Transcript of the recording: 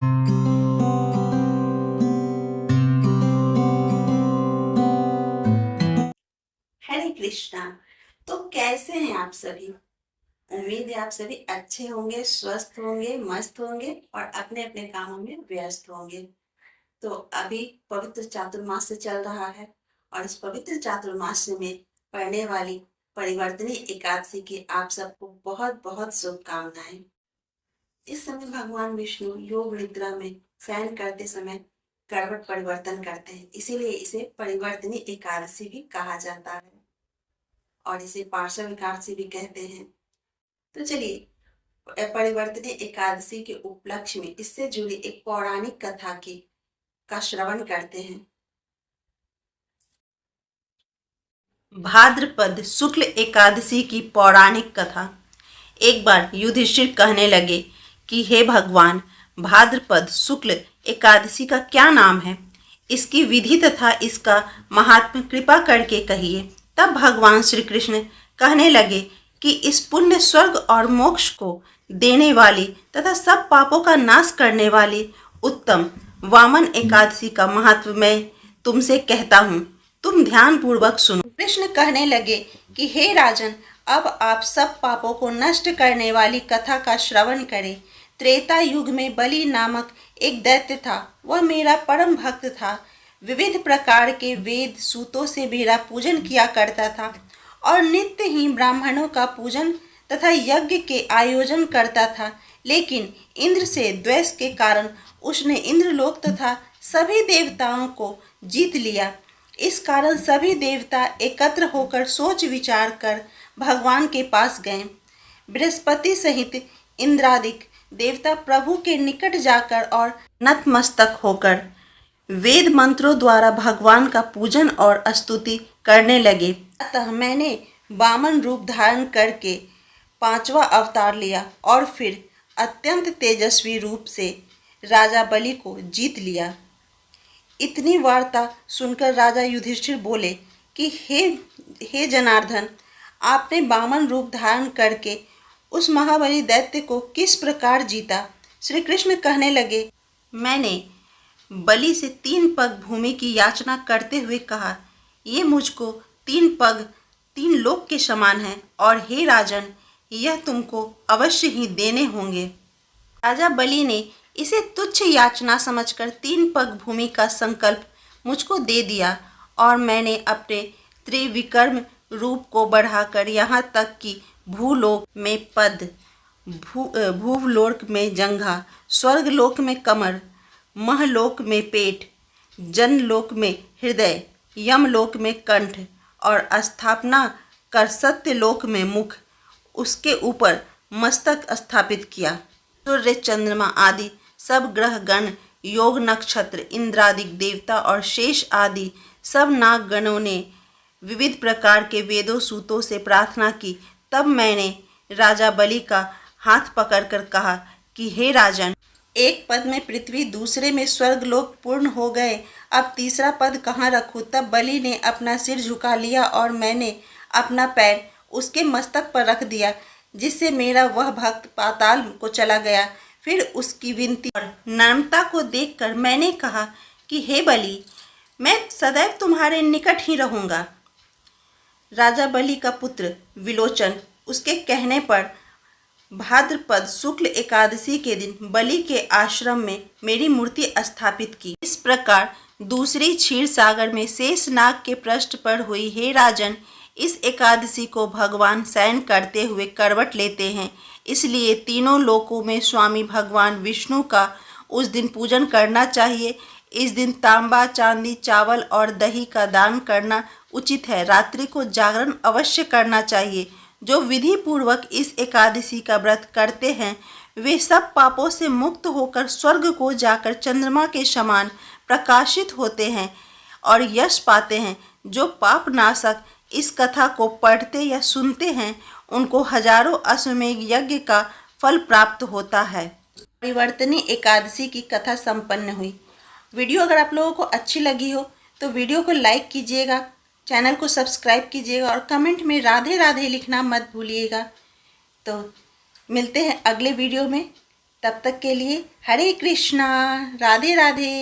हरे कृष्णा। तो कैसे हैं आप सभी? उम्मीद है आप सभी अच्छे होंगे, स्वस्थ होंगे, मस्त होंगे और अपने अपने कामों में व्यस्त होंगे। तो अभी पवित्र चातुर्मास चल रहा है और इस पवित्र चातुर्मास में पड़ने वाली परिवर्तनी एकादशी की आप सबको बहुत बहुत शुभकामनाएं। इस समय भगवान विष्णु योग निद्रा में शयन करते समय करवट परिवर्तन करते हैं, इसीलिए इसे परिवर्तनी एकादशी भी कहा जाता है और इसे पार्श्व एकादशी भी कहते हैं। तो चलिए परिवर्तनी एकादशी के उपलक्ष्य में इससे जुड़ी एक पौराणिक कथा की का श्रवण करते हैं। भाद्रपद शुक्ल एकादशी की पौराणिक कथा। एक बार युधिष्ठिर कहने लगे कि हे भगवान, भाद्रपद शुक्ल एकादशी का क्या नाम है? इसकी विधि तथा इसका महात्म्य कृपा करके कहिए। तब भगवान श्री कृष्ण कहने लगे कि इस पुण्य स्वर्ग और मोक्ष को देने वाली तथा सब पापों का नाश करने वाली उत्तम वामन एकादशी का महत्व मैं तुमसे कहता हूँ। तुम ध्यान पूर्वक सुनो। कृष्ण कहने लगे कि हे राजन, अब आप सब पापों को नष्ट करने वाली कथा का श्रवण करें। त्रेता युग में बलि नामक एक दैत्य था। वह मेरा परम भक्त था। विविध प्रकार के वेद सूतों से मेरा पूजन किया करता था और नित्य ही ब्राह्मणों का पूजन तथा यज्ञ के आयोजन करता था। लेकिन इंद्र से द्वेष के कारण उसने इंद्रलोक तथा सभी देवताओं को जीत लिया। इस कारण सभी देवता एकत्र होकर सोच विचार कर भगवान के पास गए। बृहस्पति सहित इंद्रादिक देवता प्रभु के निकट जाकर और नतमस्तक होकर वेद मंत्रों द्वारा भगवान का पूजन और स्तुति करने लगे। अतः मैंने वामन रूप धारण करके पांचवा अवतार लिया और फिर अत्यंत तेजस्वी रूप से राजा बलि को जीत लिया। इतनी वार्ता सुनकर राजा युधिष्ठिर बोले कि हे जनार्दन, आपने वामन रूप धारण करके उस महाबली दैत्य को किस प्रकार जीता? श्री कृष्ण कहने लगे, मैंने बलि से 3 पग भूमि की याचना करते हुए कहा, ये मुझको 3 पग 3 लोक के समान है और हे राजन, यह तुमको अवश्य ही देने होंगे। राजा बलि ने इसे तुच्छ याचना समझकर 3 पग भूमि का संकल्प मुझको दे दिया और मैंने अपने त्रिविक्रम रूप को बढ़ाकर यहाँ तक कि भूलोक में पद, भूलोक में जंघा, स्वर्गलोक में कमर, महलोक में पेट, जनलोक में हृदय, यमलोक में कंठ और स्थापना कर सत्यलोक में मुख, उसके ऊपर मस्तक स्थापित किया। सूर्य, चंद्रमा आदि सब ग्रह गण, योग नक्षत्र, इंद्रादिक देवता और शेष आदि सब नाग गणों ने विविध प्रकार के वेदों सूतों से प्रार्थना की। तब मैंने राजा बलि का हाथ पकड़कर कहा कि हे राजन, एक पद में पृथ्वी, दूसरे में स्वर्गलोक पूर्ण हो गए, अब तीसरा पद कहाँ रखूं? तब बलि ने अपना सिर झुका लिया और मैंने अपना पैर उसके मस्तक पर रख दिया, जिससे मेरा वह भक्त पाताल को चला गया। फिर उसकी विनती और नम्रता को देखकर मैंने कहा कि हे बलि, मैं सदैव तुम्हारे निकट ही रहूँगा। राजा बलि का पुत्र विलोचन उसके कहने पर भाद्रपद शुक्ल एकादशी के दिन बलि के आश्रम में मेरी मूर्ति स्थापित की। इस प्रकार दूसरी क्षीर सागर में शेष नाग के पृष्ठ पर हुई। हे राजन, इस एकादशी को भगवान शयन करते हुए करवट लेते हैं, इसलिए तीनों लोकों में स्वामी भगवान विष्णु का उस दिन पूजन करना चाहिए। इस दिन तांबा, चांदी, चावल और दही का दान करना उचित है। रात्रि को जागरण अवश्य करना चाहिए। जो विधि पूर्वक इस एकादशी का व्रत करते हैं वे सब पापों से मुक्त होकर स्वर्ग को जाकर चंद्रमा के समान प्रकाशित होते हैं और यश पाते हैं। जो पाप नाशक इस कथा को पढ़ते या सुनते हैं उनको हजारों अश्वमेध यज्ञ का फल प्राप्त होता है। परिवर्तनी एकादशी की कथा संपन्न हुई। वीडियो अगर आप लोगों को अच्छी लगी हो तो वीडियो को लाइक कीजिएगा, चैनल को सब्सक्राइब कीजिएगा और कमेंट में राधे राधे लिखना मत भूलिएगा। तो मिलते हैं अगले वीडियो में। तब तक के लिए हरे कृष्णा, राधे राधे।